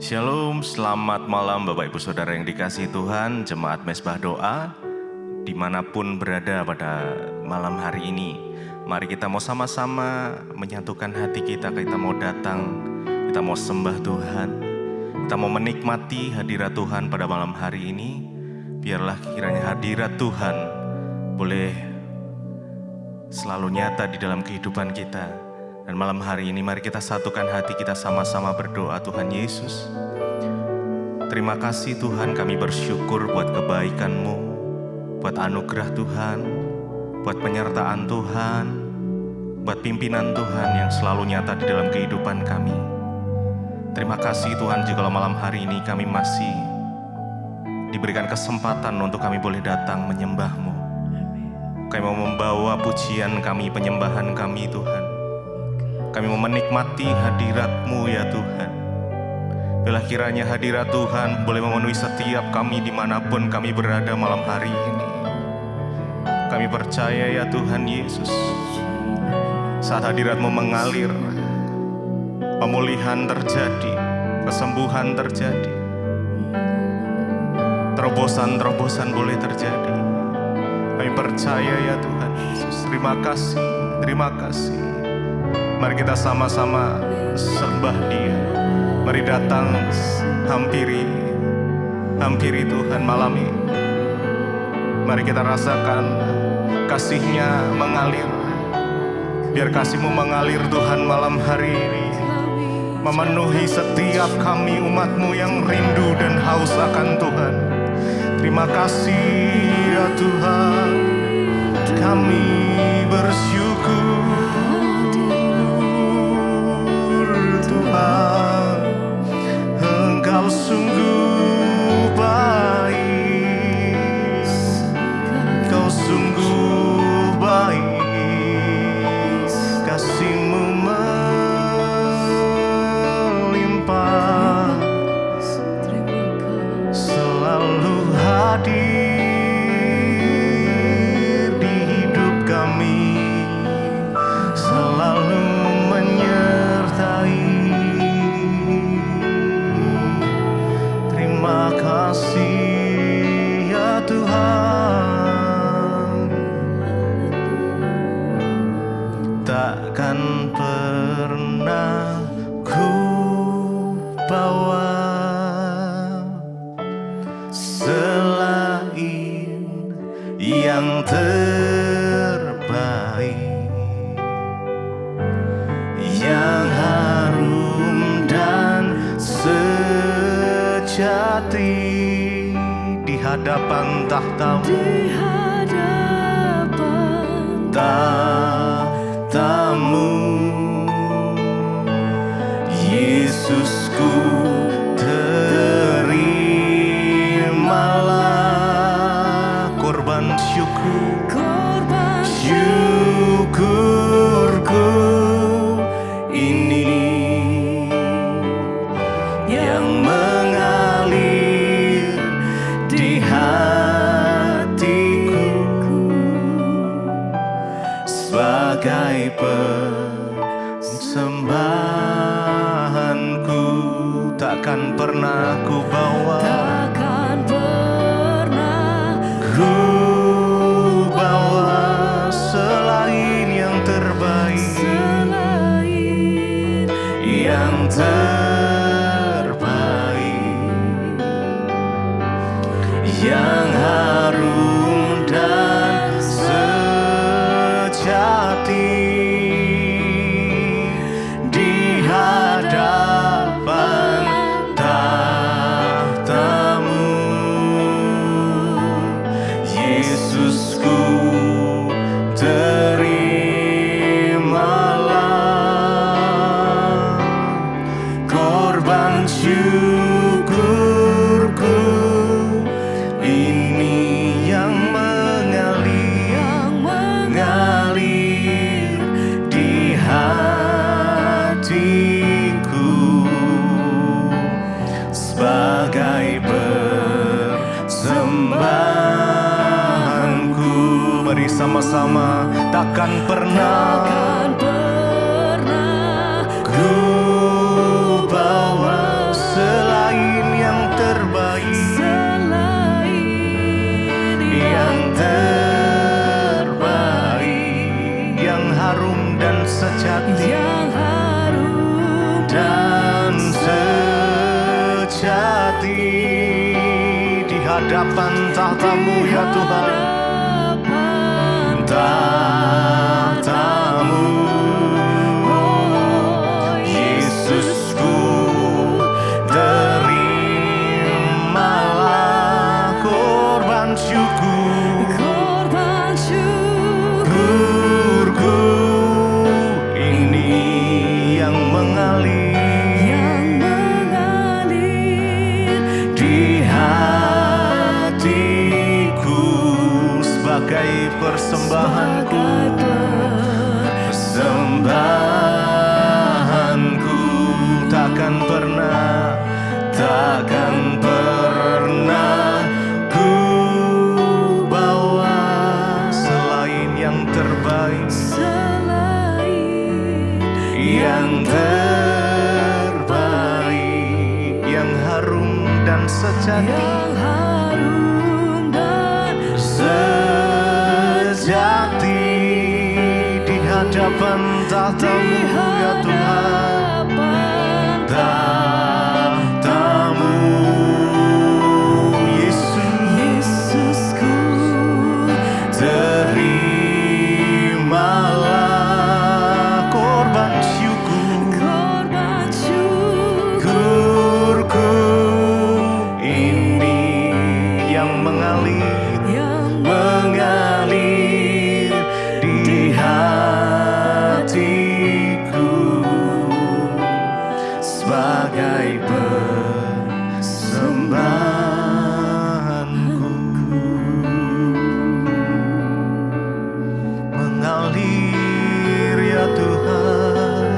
Shalom, selamat malam Bapak Ibu Saudara yang dikasihi Tuhan, Jemaat Mezbah Doa, dimanapun berada pada malam hari ini. Mari kita mau sama-sama menyatukan hati kita mau datang, kita mau sembah Tuhan, kita mau menikmati hadirat Tuhan pada malam hari ini. Biarlah kiranya hadirat Tuhan boleh selalu nyata di dalam kehidupan kita. Dan malam hari ini mari kita satukan hati kita sama-sama berdoa. Tuhan Yesus, terima kasih Tuhan, kami bersyukur buat kebaikan-Mu, buat anugerah Tuhan, buat penyertaan Tuhan, buat pimpinan Tuhan yang selalu nyata di dalam kehidupan kami. Terima kasih Tuhan, jikalau malam hari ini kami masih diberikan kesempatan untuk kami boleh datang menyembah-Mu. Kami mau membawa pujian kami, penyembahan kami Tuhan. Kami mau menikmati hadirat-Mu ya Tuhan. Bila kiranya hadirat Tuhan boleh memenuhi setiap kami dimanapun kami berada malam hari ini. Kami percaya ya Tuhan Yesus, saat hadirat-Mu mengalir, pemulihan terjadi, kesembuhan terjadi, terobosan-terobosan boleh terjadi. Kami percaya ya Tuhan Yesus. Terima kasih, terima kasih. Mari kita sama-sama sembah Dia. Mari datang, hampiri Tuhan malam ini. Mari kita rasakan kasih-Nya mengalir. Biar kasih-Mu mengalir Tuhan malam hari ini, memenuhi setiap kami umat-Mu yang rindu dan haus akan Tuhan. Terima kasih ya Tuhan, kami bersyukur Tuhan, Engkau sungguh baik, Engkau sungguh baik, kasih-Mu melimpah, selalu hadir di hidup kami, selalu menyertai. Terima kasih ya Tuhan, takkan pernah ku bawa selain yang terbaik, yang harum dan sejati di hadapan tahta-Mu, tahta-Mu. Yesusku, terimalah korban syukurku ini yang mengalir di hatiku sebagai persembahanku. Takkan pernah ku bawa, selain yang terbaik, yang terbaik, yang harum dan sejati di hadapan tahta-Mu. Yesusku, terimalah korban syukurku ini yang mengalir di hatiku sebagai persembahanku. Mari sama-sama, takkan pernah ku bawa selalu yang harum dan sejati di hadapan tahta-Mu ya Tuhan. Tahta-Mu, Yesusku, terimalah korban syukurku. Ini yang mengalir di hatiku sebagai persembahanku. Persembahanku takkan pernah ku bawa selain yang terbaik, yang harum dan sejati, di hadapan tahta-Mu ya Tuhan. Tahta-Mu, Yesusku, terimalah korban syukurku. Ini yang mengalir di hatiku sebagai persembahanku. Mengalir ya Tuhan,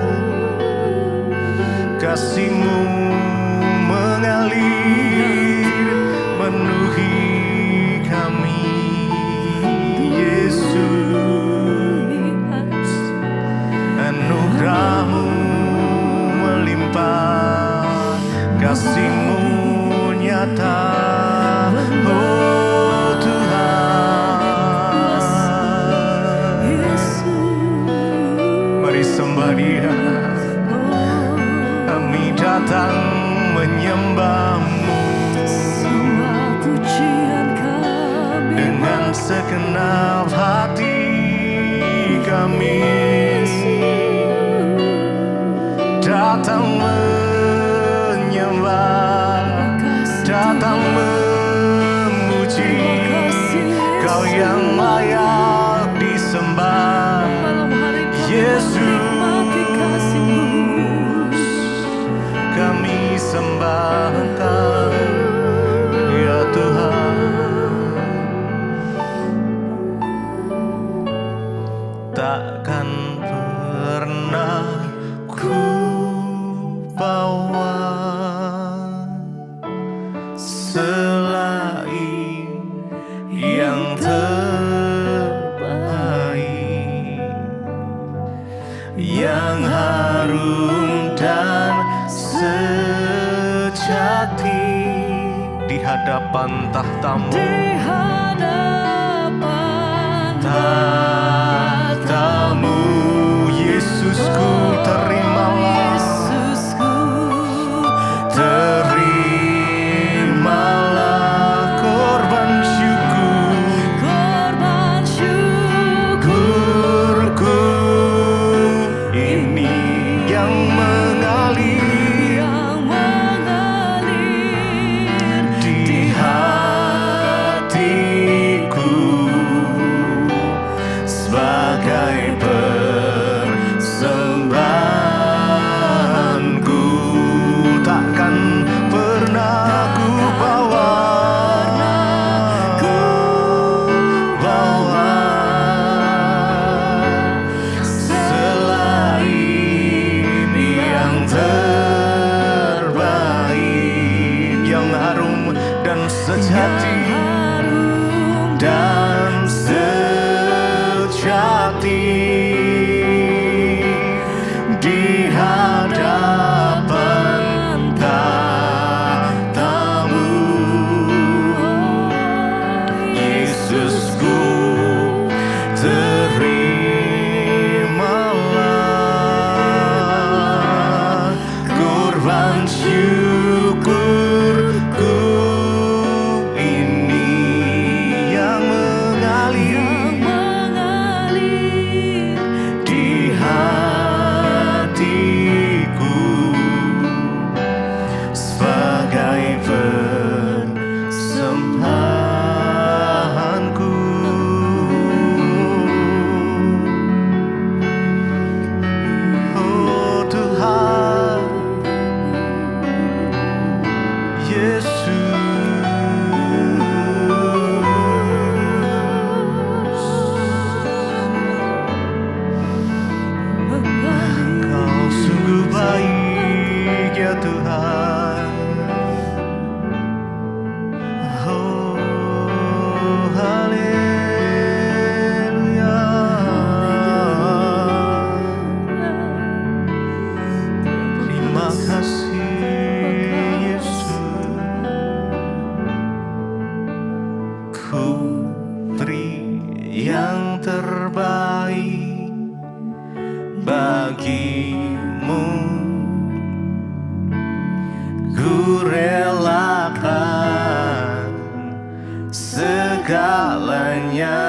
kasih-Mu mengalir memenuhi kami, Yesus. Anugerah-Mu melimpah, kasih-Mu nyata, oh Tuhan. Mari sembah Dia, kami datang menyembah-Mu dengan segenap hati kami. Datang menyembah, datang memuji, Kau yang layak disembah, Yesus. Kami sembah Engkau ya Tuhan. Takkan pernah ku bawa selain yang terbaik, yang harum dan sejati di hadapan tahta-Mu. Tahta-Mu, Yesusku, terimalah korban syukurku. Ini yang mengalir di hatiku sebagai persembahanku. Takkan pernah ku bawa selain yang bagimu ku relakan segalanya.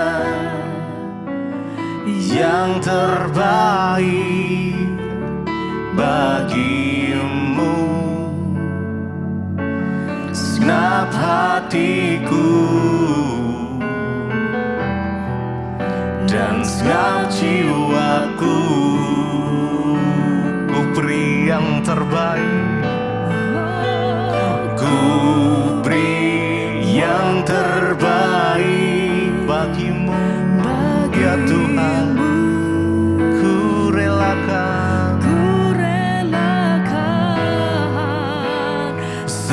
Yang terbaik bagimu, segenap hatiku dan segenap jiwaku, ku beri yang terbaik, ku beri yang terbaik bagimu, ya Tuhan.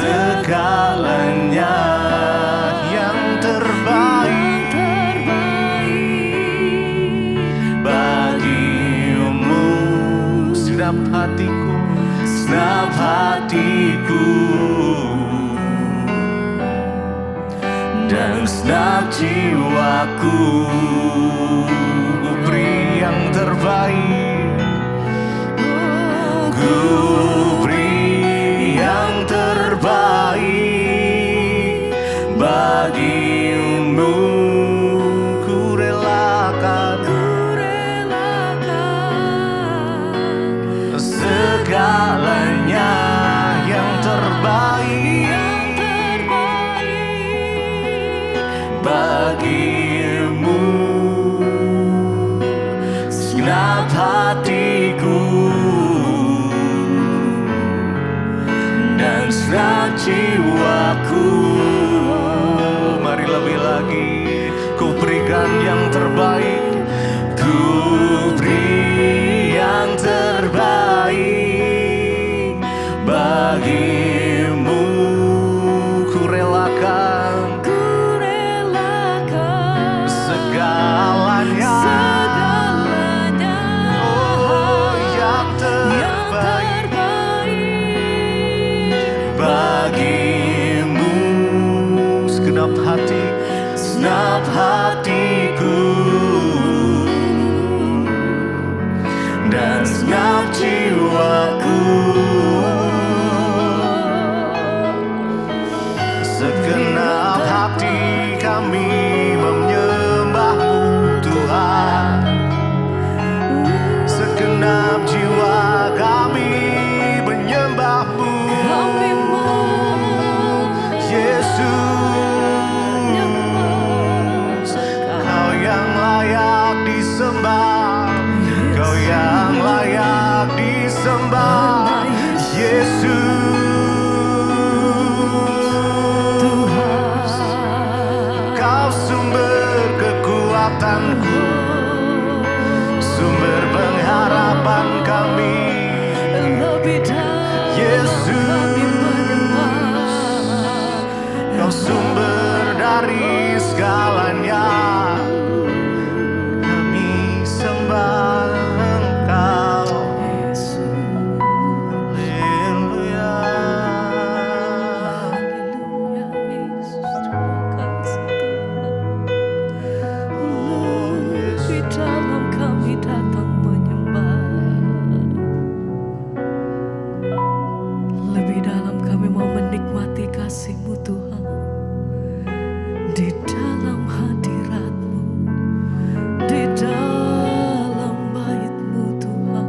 Segalanya yang terbaik bagimu, segenap hatiku, segenap hatiku dan segenap jiwaku, ku beri yang terbaik, ku beri yang terbaik bagimu, ku relakan segalanya yang terbaik bagimu, segenap hatiku dan segenap jiwaku. Mari lebih lagi, ku berikan yang terbaik, ku beri yang terbaik bagimu, ku relakan segalanya, oh yang terbaik bagimu, segenap hati, segenap hatiku dan segenap jiwaku, segenap hati kami menyembah-Mu Tuhan, segenap jiwa kami menyembah-Mu Yesus. Kau yang layak disembah, Kau yang layak disembah Yesus. Kau sumber kekuatanku, sumber pengharapan kami Yesus. Kau sumber dari segalanya, kami sembah Engkau. Haleluya. Di dalam kami datang menyembah, lebih dalam kami mau menikmati kasih-Mu Tuhan. Di dalam hadirat-Mu, di dalam bait-Mu Tuhan,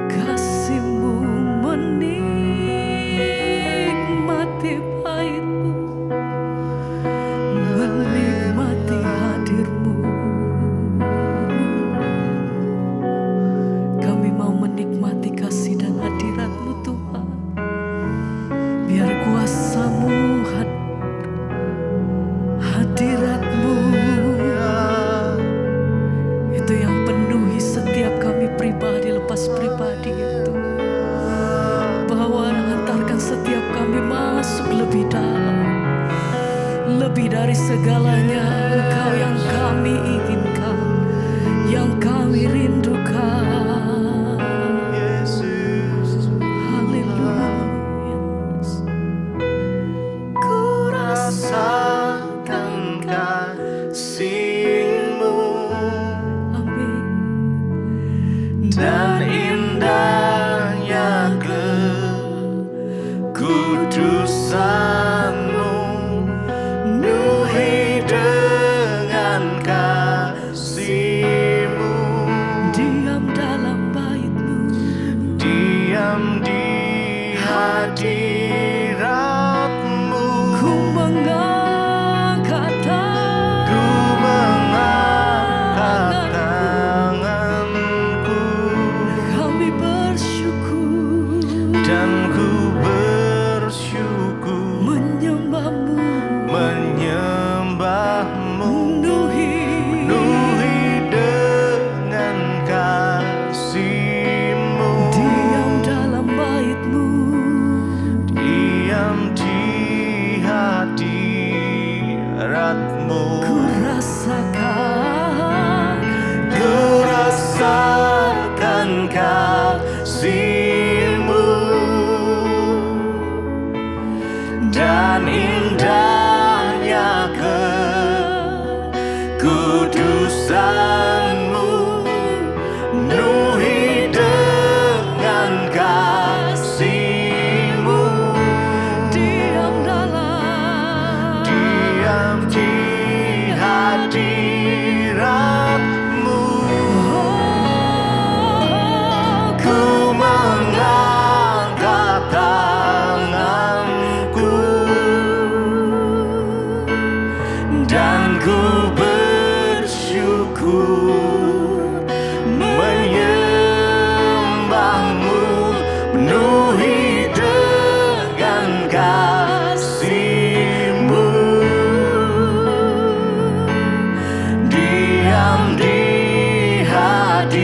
kasih-Mu menikmati bait-Mu, menikmati hadir-Mu. Kami mau menikmati kasih dan hadirat-Mu Tuhan. Biar kuasa-Mu hadirat-Mu itu yang penuhi setiap kami pribadi lepas pribadi itu. Bawa dan hantarkan setiap kami masuk lebih dalam, lebih dari segalanya. Engkau yang kami inginkan, yang kami rindukan. Haleluya. Ku Rasakan kasih-Mu amin dan indah diam di hadirat-Mu. Ku mengangkat Ku mengangkat tanganku kami bersyukur dan ku bersyukur menyembah-Mu, menyembah-Mu, penuhi dengan kasih-Mu. diam dalam bait-Mu, Diam di hadirat-Mu. ku rasakan kasih-Mu dan indahnya kekudusan-Mu, penuhi dengan kasih-Mu. diam di hadirat-Mu. Ku mengangkat tanganku dan ku bersyukur menyembah-Mu, penuhi dengan kasih-Mu. Diam di hadirat-Mu.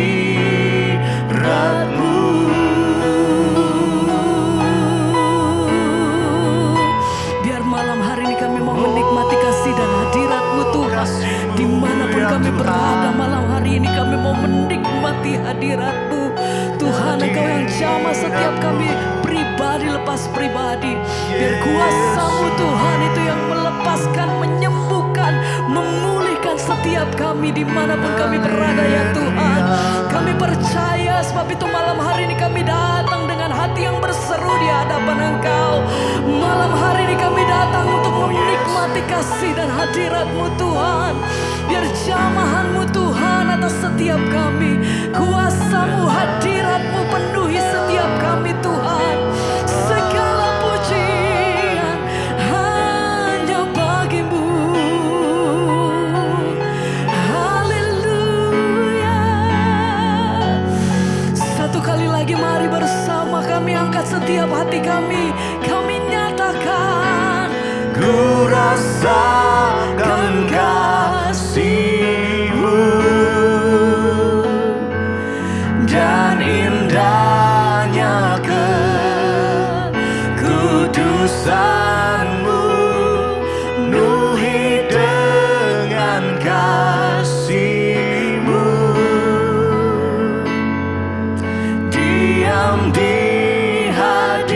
Biar malam hari ini kami mau menikmati kasih dan hadirat-Mu Tuhan. Dimanapun kami berada malam hari ini kami mau menikmati hadirat-Mu Tuhan. Engkau yang jamah setiap kami pribadi lepas pribadi. Biar kuasa-Mu Tuhan itu yang melepaskan, menyembuhkan, memulihkan setiap kami dimanapun kami berada ya Tuhan. Kami percaya sebab itu malam hari ini kami datang dengan hati yang berseru di hadapan Engkau. Malam hari ini kami datang untuk menikmati kasih dan hadirat-Mu Tuhan. Biar jamahan-Mu Tuhan atas setiap kami. Kuasa-Mu, hadirat-Mu penuhi setiap kami Tuhan. Segala pujian hanya bagi-Mu. Haleluya. Satu kali lagi mari bersama kami angkat setiap hati kami. Kami nyatakan Ku rasakan kasih-Mu dan indahnya kekudusan-Mu, penuhi dengan kasih-Mu. Diam di hadirat-Mu.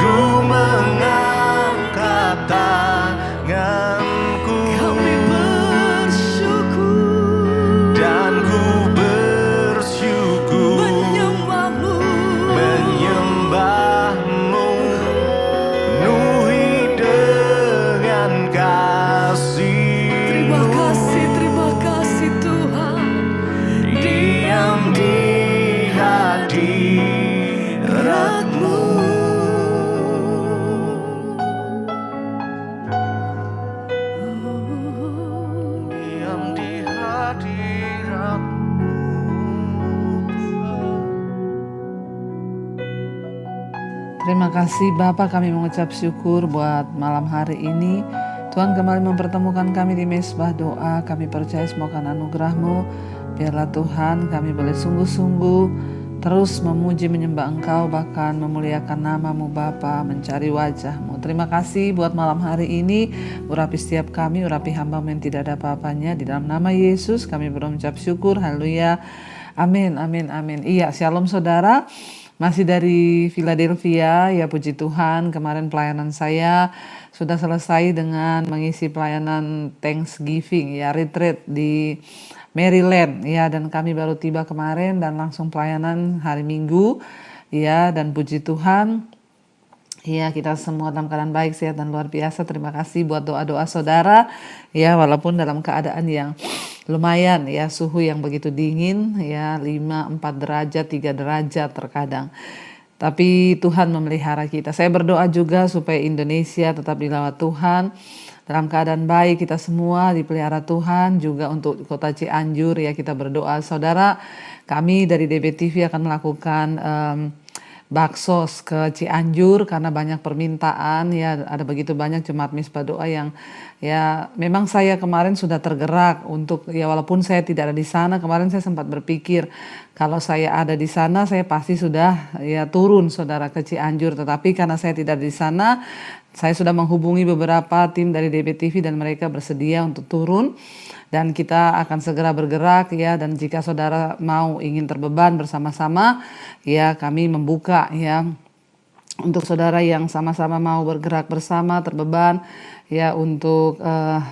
Ku mengangkat tanganku kami bersyukur dan ku bersyukur menyembah-Mu, menyembah-Mu, penuhi dengan terima kasih-Mu. kasih Tuhan. Diam di hadirat-Mu. Diam di hadirat-Mu. Terima kasih Bapa, kami mengucap syukur buat malam hari ini. Tuhan kembali mempertemukan kami di mesbah doa. Kami percaya semua karena anugerah-Mu. Biarlah Tuhan kami boleh sungguh-sungguh terus memuji menyembah Engkau, bahkan memuliakan nama-Mu Bapa, mencari wajah-Mu. Terima kasih buat malam hari ini. Urapi setiap kami, urapi hamba-Mu yang tidak ada apa-apanya. Di dalam nama Yesus kami berucap syukur. Haleluya. Amin, amin, amin. Iya, shalom saudara. Masih dari Philadelphia, ya puji Tuhan, kemarin pelayanan saya sudah selesai dengan mengisi pelayanan Thanksgiving, ya retreat di Maryland, ya, dan kami baru tiba kemarin dan langsung pelayanan hari Minggu, ya, dan puji Tuhan, ya kita semua dalam keadaan baik, sehat dan luar biasa. Terima kasih buat doa-doa saudara, ya walaupun dalam keadaan yang lumayan ya suhu yang begitu dingin ya 5, 4 derajat, 3 derajat terkadang. Tapi Tuhan memelihara kita. Saya berdoa juga supaya Indonesia tetap dilawat Tuhan dalam keadaan baik, kita semua dipelihara Tuhan. Juga untuk kota Cianjur ya kita berdoa. Saudara, kami dari DBTV akan melakukan baksos ke Cianjur karena banyak permintaan ya, ada begitu banyak jemaat Mezbah Doa yang ya memang saya kemarin sudah tergerak untuk ya walaupun saya tidak ada di sana. Kemarin saya sempat berpikir kalau saya ada di sana saya pasti sudah ya turun saudara ke Cianjur, tetapi karena saya tidak ada di sana, saya sudah menghubungi beberapa tim dari DBTV dan mereka bersedia untuk turun. Dan kita akan segera bergerak ya, dan jika saudara mau ingin terbeban bersama-sama ya kami membuka ya untuk saudara yang sama-sama mau bergerak bersama terbeban ya untuk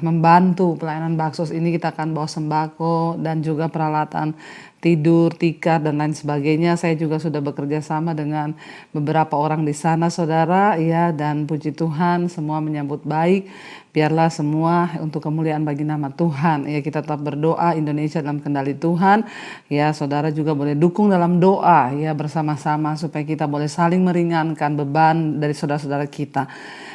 membantu pelayanan baksos ini. Kita akan bawa sembako dan juga peralatan tidur, tikar dan lain sebagainya. Saya juga sudah bekerja sama dengan beberapa orang di sana saudara ya, dan puji Tuhan semua menyambut baik. Biarlah semua untuk kemuliaan bagi nama Tuhan. Ya, kita tetap berdoa Indonesia dalam kendali Tuhan. Ya, saudara juga boleh dukung dalam doa ya bersama-sama supaya kita boleh saling meringankan beban dari saudara-saudara kita.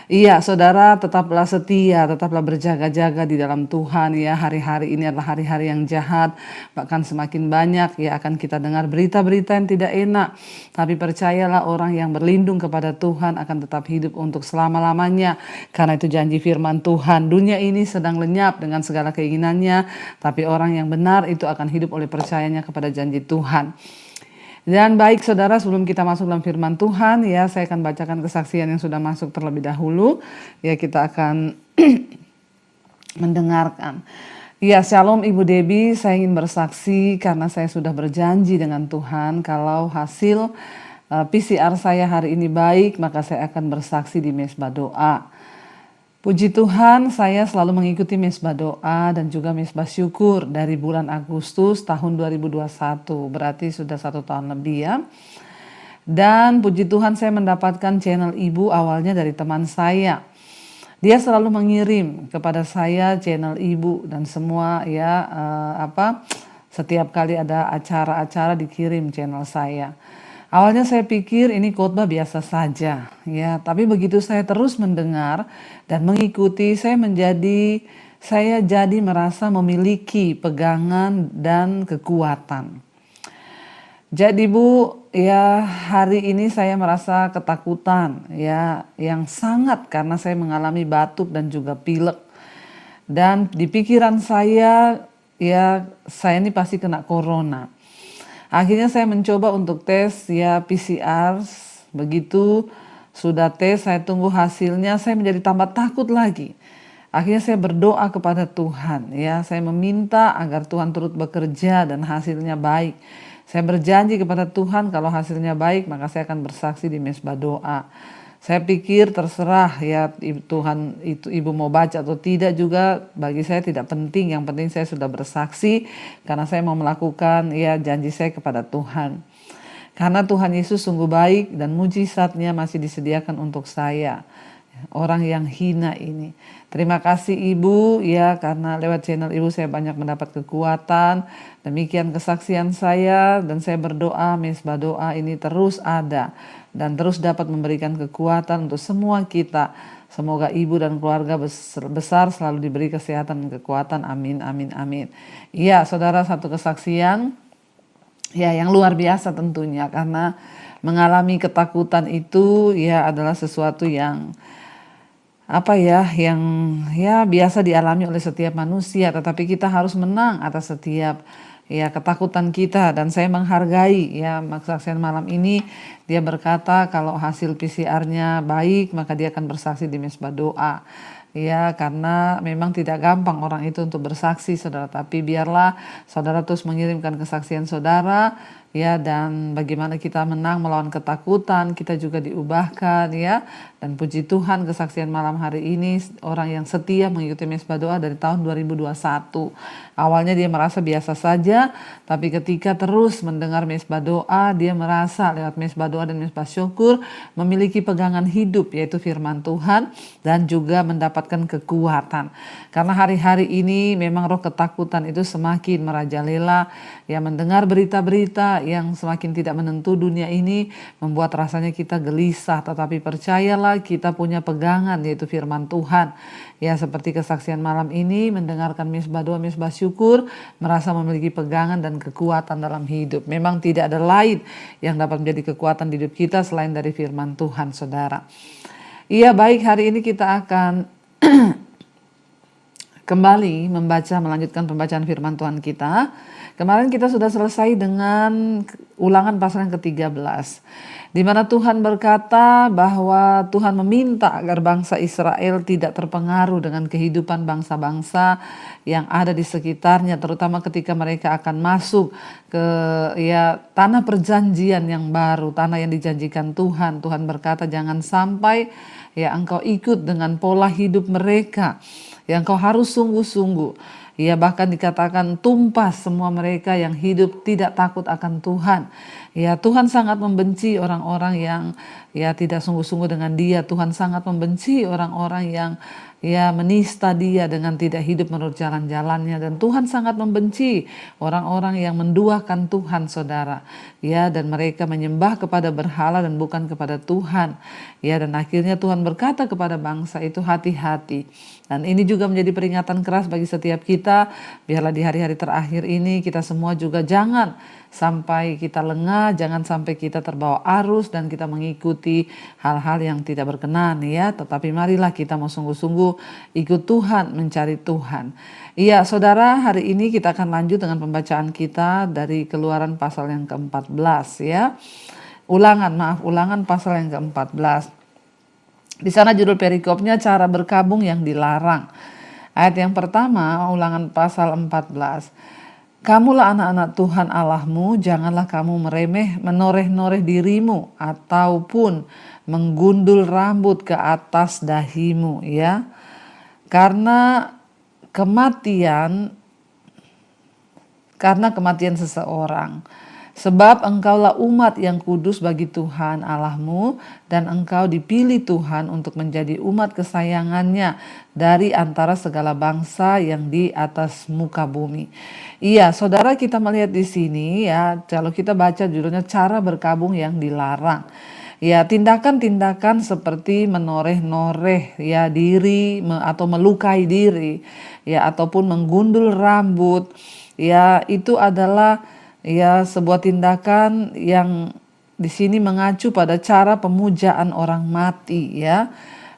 Iya, saudara tetaplah setia, tetaplah berjaga-jaga di dalam Tuhan ya. Hari-hari ini adalah hari-hari yang jahat, bahkan semakin banyak ya akan kita dengar berita-berita yang tidak enak. Tapi percayalah orang yang berlindung kepada Tuhan akan tetap hidup untuk selama-lamanya. Karena itu janji firman Tuhan, dunia ini sedang lenyap dengan segala keinginannya, tapi orang yang benar itu akan hidup oleh percayanya kepada janji Tuhan. Dan baik saudara, sebelum kita masuk dalam firman Tuhan ya, saya akan bacakan kesaksian yang sudah masuk terlebih dahulu. Ya, kita akan mendengarkan. Ya, Shalom Ibu Debbie, saya ingin bersaksi karena saya sudah berjanji dengan Tuhan kalau hasil PCR saya hari ini baik, maka saya akan bersaksi di Mezbah Doa. Puji Tuhan, saya selalu mengikuti Mezbah Doa dan juga Mezbah Syukur dari bulan Agustus tahun 2021, berarti sudah 1 tahun lebih ya. Dan puji Tuhan saya mendapatkan channel Ibu awalnya dari teman saya. Dia selalu mengirim kepada saya channel Ibu dan semua ya setiap kali ada acara-acara dikirim channel saya. Awalnya saya pikir ini khotbah biasa saja ya, tapi begitu saya terus mendengar dan mengikuti, saya jadi merasa memiliki pegangan dan kekuatan. Jadi Bu, ya hari ini saya merasa ketakutan ya yang sangat karena saya mengalami batuk dan juga pilek. Dan di pikiran saya ya saya ini pasti kena corona. Akhirnya saya mencoba untuk tes ya PCR. Begitu sudah tes, saya tunggu hasilnya, saya menjadi tambah takut lagi. Akhirnya saya berdoa kepada Tuhan ya, saya meminta agar Tuhan turut bekerja dan hasilnya baik. Saya berjanji kepada Tuhan kalau hasilnya baik maka saya akan bersaksi di Mezbah Doa. Saya pikir terserah ya Tuhan itu Ibu mau baca atau tidak juga bagi saya tidak penting. Yang penting saya sudah bersaksi karena saya mau melakukan ya janji saya kepada Tuhan. Karena Tuhan Yesus sungguh baik dan mujizatnya masih disediakan untuk saya. Orang yang hina ini. Terima kasih Ibu ya karena lewat channel Ibu saya banyak mendapat kekuatan. Demikian kesaksian saya dan saya berdoa Mezbah Doa ini terus ada dan terus dapat memberikan kekuatan untuk semua kita. Semoga Ibu dan keluarga besar selalu diberi kesehatan dan kekuatan. Amin, amin, amin. Iya saudara, satu kesaksian ya yang luar biasa tentunya karena mengalami ketakutan itu ya adalah sesuatu yang yang biasa dialami oleh setiap manusia, tetapi kita harus menang atas setiap ya ketakutan kita. Dan saya menghargai ya kesaksian malam ini, dia berkata kalau hasil PCR-nya baik maka dia akan bersaksi di Mezbah Doa. Ya, karena memang tidak gampang orang itu untuk bersaksi saudara, tapi biarlah saudara terus mengirimkan kesaksian saudara ya, dan bagaimana kita menang melawan ketakutan, kita juga diubahkan ya. Dan puji Tuhan kesaksian malam hari ini orang yang setia mengikuti Mezbah Doa dari tahun 2021. Awalnya dia merasa biasa saja, tapi ketika terus mendengar Mezbah Doa, dia merasa lewat Mezbah Doa dan Mezbah Syukur memiliki pegangan hidup yaitu firman Tuhan dan juga mendapat mendapatkan kekuatan. Karena hari-hari ini memang roh ketakutan itu semakin merajalela, ya mendengar berita-berita yang semakin tidak menentu dunia ini membuat rasanya kita gelisah, tetapi percayalah kita punya pegangan yaitu firman Tuhan. Ya seperti kesaksian malam ini mendengarkan misbah doa, misbah syukur, merasa memiliki pegangan dan kekuatan dalam hidup. Memang tidak ada lain yang dapat menjadi kekuatan di hidup kita selain dari firman Tuhan, saudara. Iya, baik, hari ini kita akan kembali melanjutkan pembacaan firman Tuhan kita. Kemarin kita sudah selesai dengan Ulangan pasal yang ke-13, di mana Tuhan berkata bahwa Tuhan meminta agar bangsa Israel tidak terpengaruh dengan kehidupan bangsa-bangsa yang ada di sekitarnya, terutama ketika mereka akan masuk ke tanah perjanjian yang baru, tanah yang dijanjikan Tuhan. Tuhan berkata jangan sampai engkau ikut dengan pola hidup mereka, engkau harus sungguh-sungguh. Bahkan dikatakan tumpas semua mereka yang hidup tidak takut akan Tuhan. Tuhan sangat membenci orang-orang yang tidak sungguh-sungguh dengan Dia. Tuhan sangat membenci orang-orang yang menista Dia dengan tidak hidup menurut jalan-jalannya. Dan Tuhan sangat membenci orang-orang yang menduakan Tuhan, saudara. Dan mereka menyembah kepada berhala dan bukan kepada Tuhan. Dan akhirnya Tuhan berkata kepada bangsa itu hati-hati. Dan ini juga menjadi peringatan keras bagi setiap kita. Biarlah di hari-hari terakhir ini kita semua juga jangan sampai kita lengah, jangan sampai kita terbawa arus dan kita mengikuti hal-hal yang tidak berkenan, tetapi marilah kita mau sungguh-sungguh ikut Tuhan, mencari Tuhan. Saudara, hari ini kita akan lanjut dengan pembacaan kita dari Keluaran pasal yang ke-14 Ulangan pasal yang ke-14. Di sana judul perikopnya cara berkabung yang dilarang. Ayat yang pertama, Ulangan pasal 14. Kamulah anak-anak Tuhan Allahmu, janganlah kamu menoreh-noreh dirimu ataupun menggundul rambut ke atas dahimu, karena kematian seseorang. Sebab engkaulah umat yang kudus bagi Tuhan Allahmu, dan engkau dipilih Tuhan untuk menjadi umat kesayangannya dari antara segala bangsa yang di atas muka bumi. Saudara, kita melihat di sini kalau kita baca judulnya cara berkabung yang dilarang. Tindakan-tindakan seperti menoreh-noreh diri atau melukai diri ataupun menggundul rambut itu adalah sebuah tindakan yang di sini mengacu pada cara pemujaan orang mati.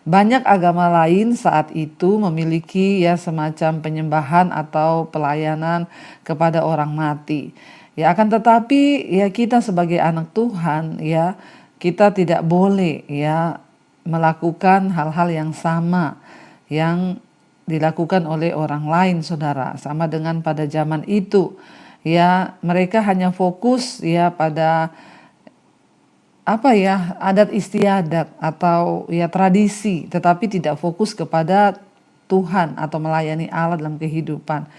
Banyak agama lain saat itu memiliki semacam penyembahan atau pelayanan kepada orang mati. Akan tetapi kita sebagai anak Tuhan kita tidak boleh melakukan hal-hal yang sama yang dilakukan oleh orang lain, saudara. Sama dengan pada zaman itu. Mereka hanya fokus pada adat istiadat atau tradisi, tetapi tidak fokus kepada Tuhan atau melayani Allah dalam kehidupan.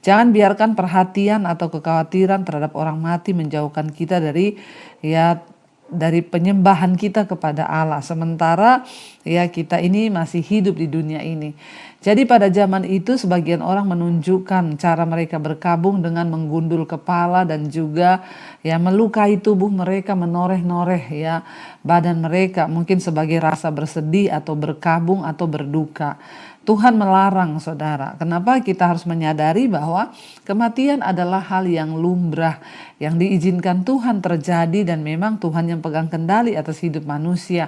Jangan biarkan perhatian atau kekhawatiran terhadap orang mati menjauhkan kita dari penyembahan kita kepada Allah. Sementara kita ini masih hidup di dunia ini. Jadi pada zaman itu sebagian orang menunjukkan cara mereka berkabung dengan menggundul kepala dan juga melukai tubuh mereka, menoreh-noreh badan mereka, mungkin sebagai rasa bersedih atau berkabung atau berduka. Tuhan melarang, saudara. Kenapa? Kita harus menyadari bahwa kematian adalah hal yang lumrah, yang diizinkan Tuhan terjadi, dan memang Tuhan yang pegang kendali atas hidup manusia.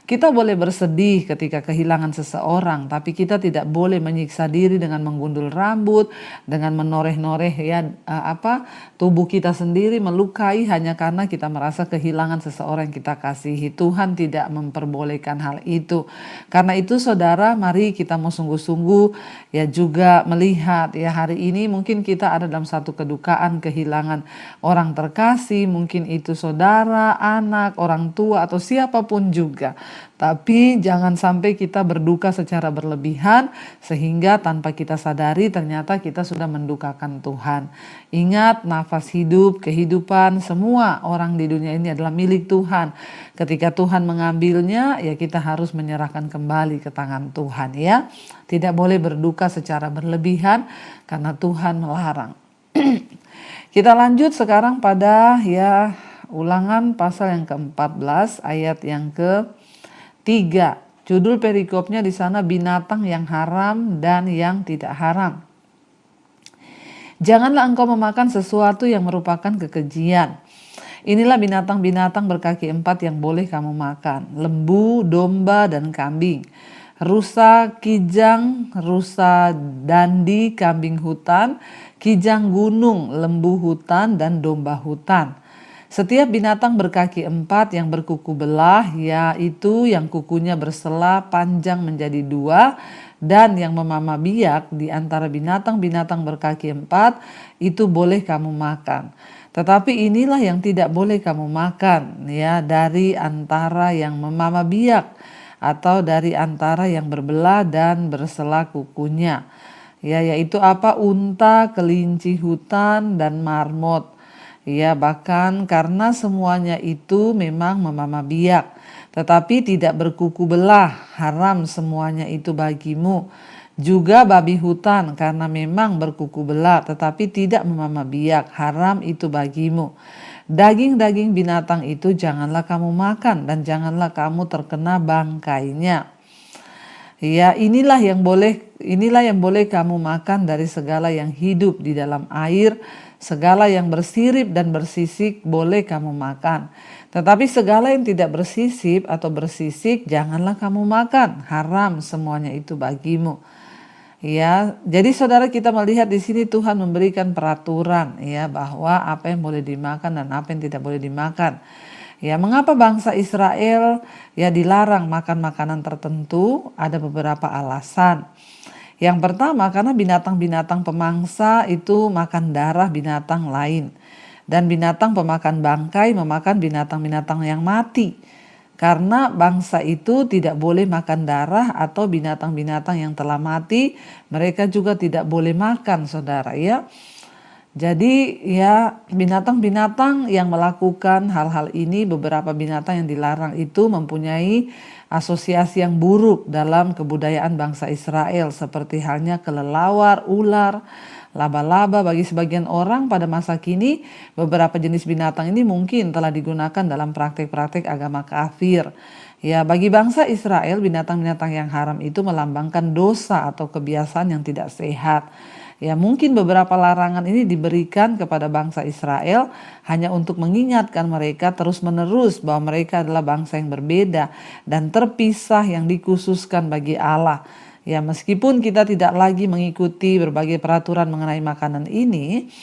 Kita boleh bersedih ketika kehilangan seseorang, tapi kita tidak boleh menyiksa diri dengan menggundul rambut, dengan menoreh-noreh tubuh kita sendiri, melukai hanya karena kita merasa kehilangan seseorang yang kita kasihi. Tuhan tidak memperbolehkan hal itu. Karena itu, saudara, mari kita mau sungguh-sungguh juga melihat hari ini mungkin kita ada dalam satu kedukaan kehilangan orang terkasih, mungkin itu saudara, anak, orang tua atau siapapun juga. Tapi jangan sampai kita berduka secara berlebihan sehingga tanpa kita sadari ternyata kita sudah mendukakan Tuhan. Ingat, nafas hidup, kehidupan semua orang di dunia ini adalah milik Tuhan. Ketika Tuhan mengambilnya, ya kita harus menyerahkan kembali ke tangan Tuhan ya. Tidak boleh berduka secara berlebihan karena Tuhan melarang. Kita lanjut sekarang pada ya Ulangan pasal yang ke-14 ayat yang ke-3. Judul perikopnya di sana binatang yang haram dan yang tidak haram. Janganlah engkau memakan sesuatu yang merupakan kekejian. Inilah binatang-binatang berkaki 4 yang boleh kamu makan. Lembu, domba, dan kambing. Rusa, kijang, rusa dandi, kambing hutan, kijang gunung, lembu hutan, dan domba hutan. Setiap binatang berkaki 4 yang berkuku belah, yaitu yang kukunya bersela panjang menjadi 2, dan yang memama biak di antara binatang-binatang berkaki 4, itu boleh kamu makan. Tetapi inilah yang tidak boleh kamu makan, ya, dari antara yang memama biak atau dari antara yang berbelah dan bersela kukunya. Ya, yaitu apa? Unta, kelinci hutan, dan marmot. Ya, bahkan karena semuanya itu memang memama biak, tetapi tidak berkuku belah, haram semuanya itu bagimu. Juga babi hutan karena memang berkuku belah, tetapi tidak memama biak, haram itu bagimu. Daging-daging binatang itu janganlah kamu makan dan janganlah kamu terkena bangkainya. Ya, inilah yang boleh kamu makan dari segala yang hidup di dalam air. Segala yang bersirip dan bersisik boleh kamu makan. Tetapi segala yang tidak bersisip atau bersisik janganlah kamu makan. Haram semuanya itu bagimu. Ya, jadi saudara, kita melihat di sini Tuhan memberikan peraturan ya bahwa apa yang boleh dimakan dan apa yang tidak boleh dimakan. Ya, mengapa bangsa Israel ya dilarang makan makanan tertentu? Ada beberapa alasan. Yang pertama, karena binatang-binatang pemangsa itu makan darah binatang lain. Dan binatang pemakan bangkai memakan binatang-binatang yang mati. Karena bangsa itu tidak boleh makan darah atau binatang-binatang yang telah mati, mereka juga tidak boleh makan, saudara ya. Jadi ya, binatang-binatang yang melakukan hal-hal ini, beberapa binatang yang dilarang itu mempunyai asosiasi yang buruk dalam kebudayaan bangsa Israel, seperti halnya kelelawar, ular, laba-laba. Bagi sebagian orang pada masa kini, beberapa jenis binatang ini mungkin telah digunakan dalam praktek-praktek agama kafir. Ya, bagi bangsa Israel, binatang-binatang yang haram itu melambangkan dosa atau kebiasaan yang tidak sehat. Ya, mungkin beberapa larangan ini diberikan kepada bangsa Israel hanya untuk mengingatkan mereka terus-menerus bahwa mereka adalah bangsa yang berbeda dan terpisah yang dikhususkan bagi Allah. Ya, meskipun kita tidak lagi mengikuti berbagai peraturan mengenai makanan ini,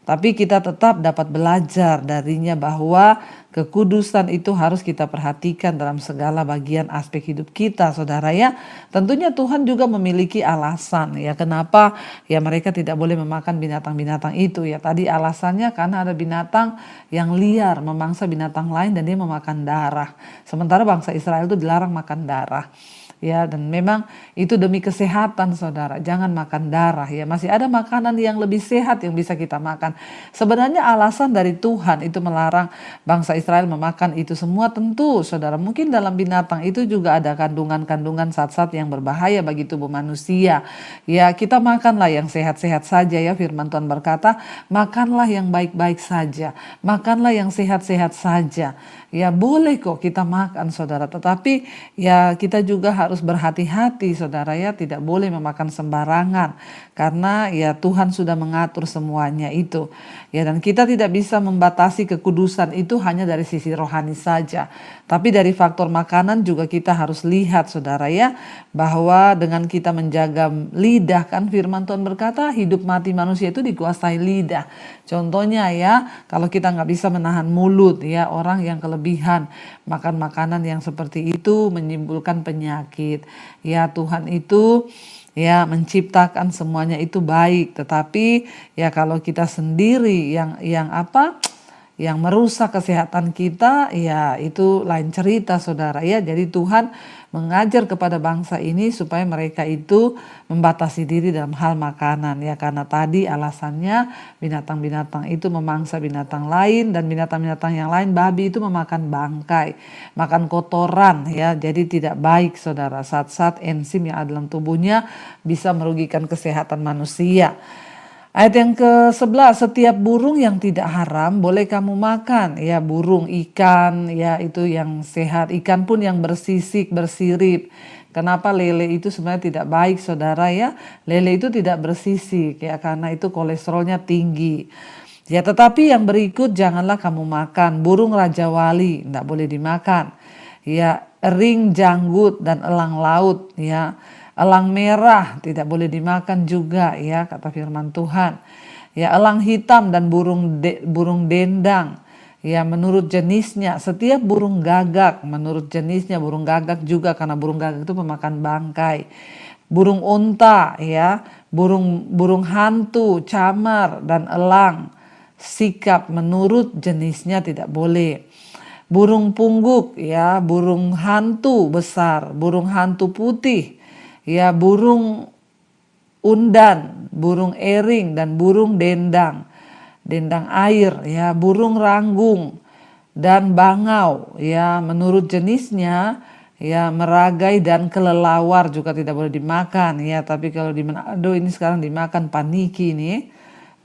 tapi kita tetap dapat belajar darinya bahwa kekudusan itu harus kita perhatikan dalam segala bagian aspek hidup kita, saudara ya. Tentunya Tuhan juga memiliki alasan ya kenapa ya mereka tidak boleh memakan binatang-binatang itu ya. Tadi alasannya karena ada binatang yang liar memangsa binatang lain dan dia memakan darah. Sementara bangsa Israel itu dilarang makan darah. Ya, dan memang itu demi kesehatan, saudara. Jangan makan darah ya. Masih ada makanan yang lebih sehat yang bisa kita makan. Sebenarnya alasan dari Tuhan itu melarang bangsa Israel memakan itu semua tentu, saudara. Mungkin dalam binatang itu juga ada kandungan-kandungan zat-zat yang berbahaya bagi tubuh manusia. Ya, kita makanlah yang sehat-sehat saja ya. Firman Tuhan berkata, makanlah yang baik-baik saja. Makanlah yang sehat-sehat saja. Ya, boleh kok kita makan, saudara. Tetapi ya kita juga harus berhati-hati, saudara ya. Tidak boleh memakan sembarangan. Karena ya Tuhan sudah mengatur semuanya itu. Ya, dan kita tidak bisa membatasi kekudusan itu hanya dari sisi rohani saja. Tapi dari faktor makanan juga kita harus lihat, saudara ya. Bahwa dengan kita menjaga lidah, kan firman Tuhan berkata hidup mati manusia itu dikuasai lidah. Contohnya ya, kalau kita nggak bisa menahan mulut ya, orang yang kelebihan makan makanan yang seperti itu menimbulkan penyakit. Ya, Tuhan itu ya menciptakan semuanya itu baik, tetapi ya kalau kita sendiri yang yang merusak kesehatan kita, ya itu lain cerita saudara ya. Jadi Tuhan mengajar kepada bangsa ini supaya mereka itu membatasi diri dalam hal makanan ya, karena tadi alasannya binatang-binatang itu memangsa binatang lain, dan binatang-binatang yang lain, babi itu memakan bangkai, makan kotoran ya. Jadi tidak baik saudara, saat-saat enzim yang ada dalam tubuhnya bisa merugikan kesehatan manusia. Ayat yang ke-11, setiap burung yang tidak haram boleh kamu makan. Ya, burung, ikan, ya itu yang sehat. Ikan pun yang bersisik, bersirip. Kenapa lele itu sebenarnya tidak baik saudara ya? Lele itu tidak bersisik ya, karena itu kolesterolnya tinggi. Ya, tetapi yang berikut janganlah kamu makan. Burung raja wali tidak boleh dimakan. Ya, ering, janggut dan elang laut ya. Elang merah tidak boleh dimakan juga ya, kata firman Tuhan. Ya, elang hitam dan burung dendang ya menurut jenisnya. Setiap burung gagak menurut jenisnya, burung gagak juga karena burung gagak itu pemakan bangkai. Burung unta ya, burung hantu, camar dan elang sikap menurut jenisnya tidak boleh. Burung pungguk ya, burung hantu besar, burung hantu putih ya, burung undan, burung ering dan burung dendang air ya, burung ranggung dan bangau ya menurut jenisnya ya, meragai dan kelelawar juga tidak boleh dimakan ya. Tapi kalau di Manado ini sekarang dimakan paniki nih,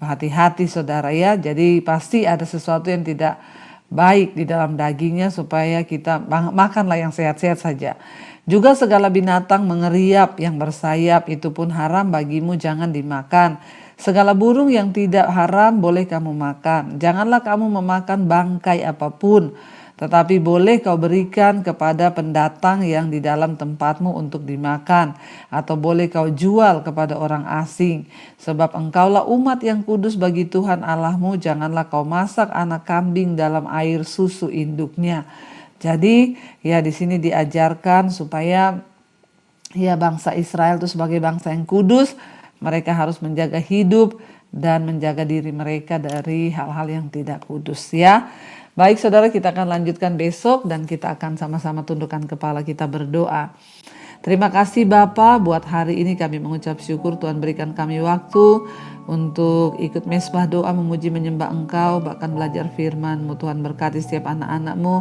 hati-hati saudara ya. Jadi pasti ada sesuatu yang tidak baik di dalam dagingnya, supaya kita makanlah yang sehat-sehat saja. Juga segala binatang mengeriap yang bersayap itu pun haram bagimu, jangan dimakan. Segala burung yang tidak haram boleh kamu makan. Janganlah kamu memakan bangkai apapun, tetapi boleh kau berikan kepada pendatang yang di dalam tempatmu untuk dimakan, atau boleh kau jual kepada orang asing. Sebab engkaulah umat yang kudus bagi Tuhan Allahmu. Janganlah kau masak anak kambing dalam air susu induknya. Jadi ya di sini diajarkan supaya ya bangsa Israel itu sebagai bangsa yang kudus, mereka harus menjaga hidup dan menjaga diri mereka dari hal-hal yang tidak kudus ya. Baik saudara, kita akan lanjutkan besok dan kita akan sama-sama tundukkan kepala kita berdoa. Terima kasih Bapa, buat hari ini kami mengucap syukur Tuhan berikan kami waktu untuk ikut mesbah doa, memuji menyembah Engkau, bahkan belajar firman-Mu. Tuhan berkati setiap anak-anak-Mu,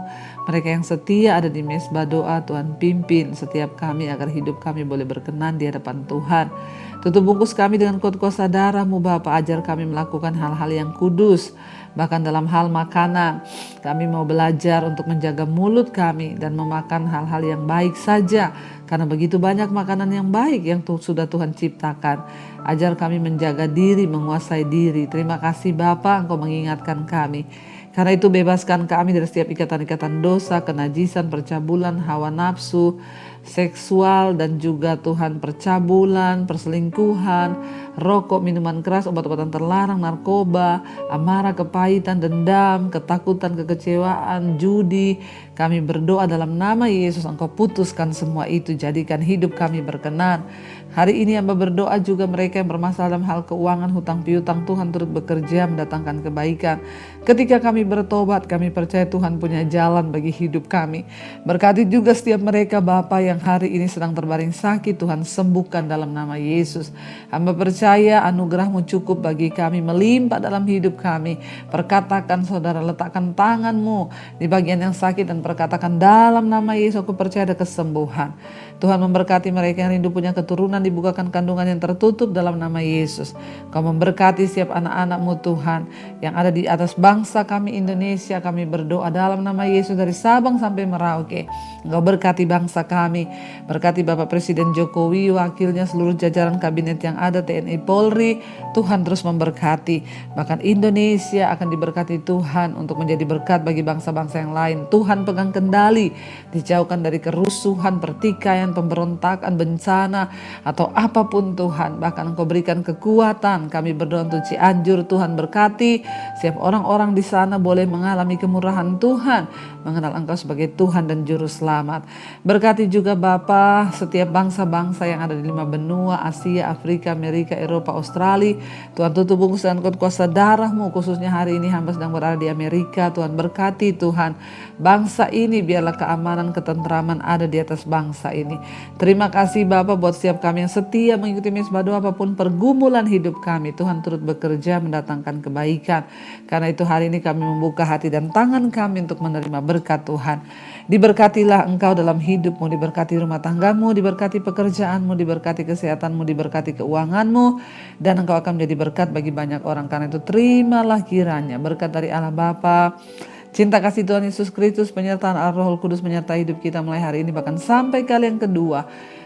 mereka yang setia ada di mesbah doa. Tuhan pimpin setiap kami agar hidup kami boleh berkenan di hadapan Tuhan. Tutup bungkus kami dengan kuasa darah-Mu Bapa, ajar kami melakukan hal-hal yang kudus. Bahkan dalam hal makanan, kami mau belajar untuk menjaga mulut kami dan memakan hal-hal yang baik saja. Karena begitu banyak makanan yang baik yang sudah Tuhan ciptakan. Ajar kami menjaga diri, menguasai diri. Terima kasih Bapa, Engkau mengingatkan kami. Karena itu bebaskan kami dari setiap ikatan-ikatan dosa, kenajisan, percabulan, hawa nafsu, seksual, dan juga Tuhan percabulan, perselingkuhan, rokok, minuman keras, obat-obatan terlarang, narkoba, amarah, kepahitan, dendam, ketakutan, kekecewaan, judi. Kami berdoa dalam nama Yesus, Engkau putuskan semua itu, jadikan hidup kami berkenan. Hari ini hamba berdoa juga mereka yang bermasalah dalam hal keuangan, hutang piutang, Tuhan turut bekerja mendatangkan kebaikan. Ketika kami bertobat, kami percaya Tuhan punya jalan bagi hidup kami. Berkati juga setiap mereka Bapa yang hari ini sedang terbaring sakit, Tuhan sembuhkan dalam nama Yesus. Hamba percaya anugerah-Mu cukup bagi kami, melimpah dalam hidup kami. Perkatakan saudara, letakkan tangan-Mu di bagian yang sakit dan perkatakan dalam nama Yesus aku percaya ada kesembuhan. Tuhan memberkati mereka yang rindu punya keturunan, dibukakan kandungan yang tertutup dalam nama Yesus. Kau memberkati setiap anak-anak-Mu Tuhan yang ada di atas bangsa kami Indonesia. Kami berdoa dalam nama Yesus dari Sabang sampai Merauke. Engkau berkati bangsa kami, berkati Bapak Presiden Jokowi, wakilnya, seluruh jajaran kabinet yang ada, TNI Polri. Tuhan terus memberkati. Bahkan Indonesia akan diberkati Tuhan untuk menjadi berkat bagi bangsa-bangsa yang lain. Tuhan pegang kendali, dijauhkan dari kerusuhan, pertikaian, pemberontakan, bencana, atau apapun Tuhan. Bahkan Engkau berikan kekuatan. Kami berdoa untuk Cianjur, Tuhan berkati. Setiap orang-orang di sana boleh mengalami kemurahan Tuhan, mengenal Engkau sebagai Tuhan dan Juru Selamat. Berkati juga Bapa setiap bangsa-bangsa yang ada di 5 benua, Asia, Asia, Afrika, Amerika, Eropa, Australia. Tuhan tutup bungkus dan kuasa darah-Mu, khususnya hari ini hamba sedang berada di Amerika. Tuhan berkati Tuhan bangsa ini, biarlah keamanan, ketentraman ada di atas bangsa ini. Terima kasih Bapa buat setiap kami yang setia mengikuti Mezbah Doa apapun pergumulan hidup kami. Tuhan turut bekerja mendatangkan kebaikan. Karena itu hari ini kami membuka hati dan tangan kami untuk menerima berkat Tuhan. Diberkatilah Engkau dalam hidupmu, diberkati rumah tanggamu, diberkati pekerjaanmu, diberkati kesehatanmu, diberkati keuanganmu, dan Engkau akan menjadi berkat bagi banyak orang. Karena itu terimalah kiranya berkat dari Allah Bapa, cinta kasih Tuhan Yesus Kristus, penyertaan Allah Roh Kudus menyertai hidup kita mulai hari ini bahkan sampai kali yang kedua.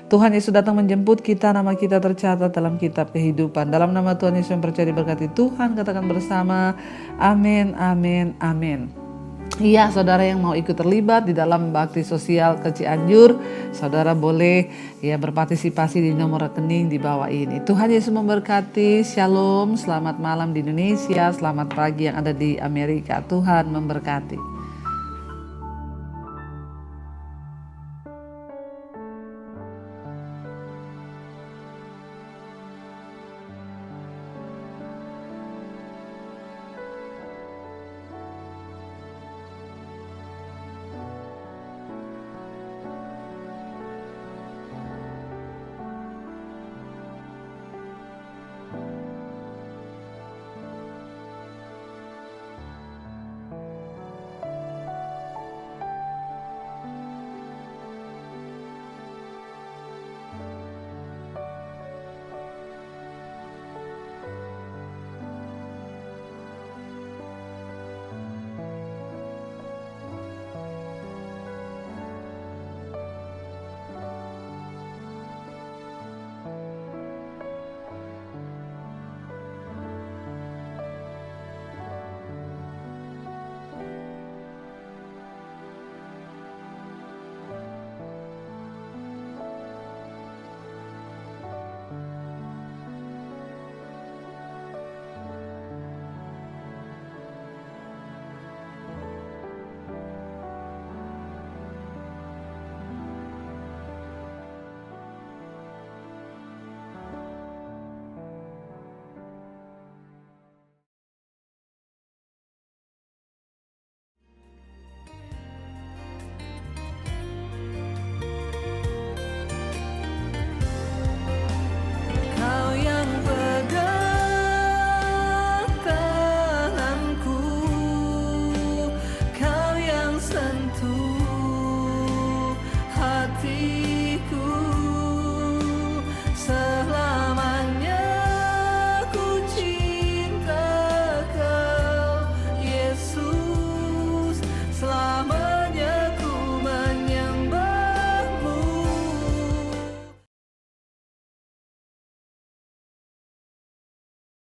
Tuhan Yesus datang menjemput kita, nama kita tercatat dalam kitab kehidupan. Dalam nama Tuhan Yesus yang percaya diberkati Tuhan, katakan bersama, amin, amin, amin. Iya, saudara yang mau ikut terlibat di dalam bakti sosial ke Cianjur, saudara boleh ya berpartisipasi di nomor rekening di bawah ini. Tuhan Yesus memberkati. Shalom, selamat malam di Indonesia, selamat pagi yang ada di Amerika. Tuhan memberkati. Sentuh hati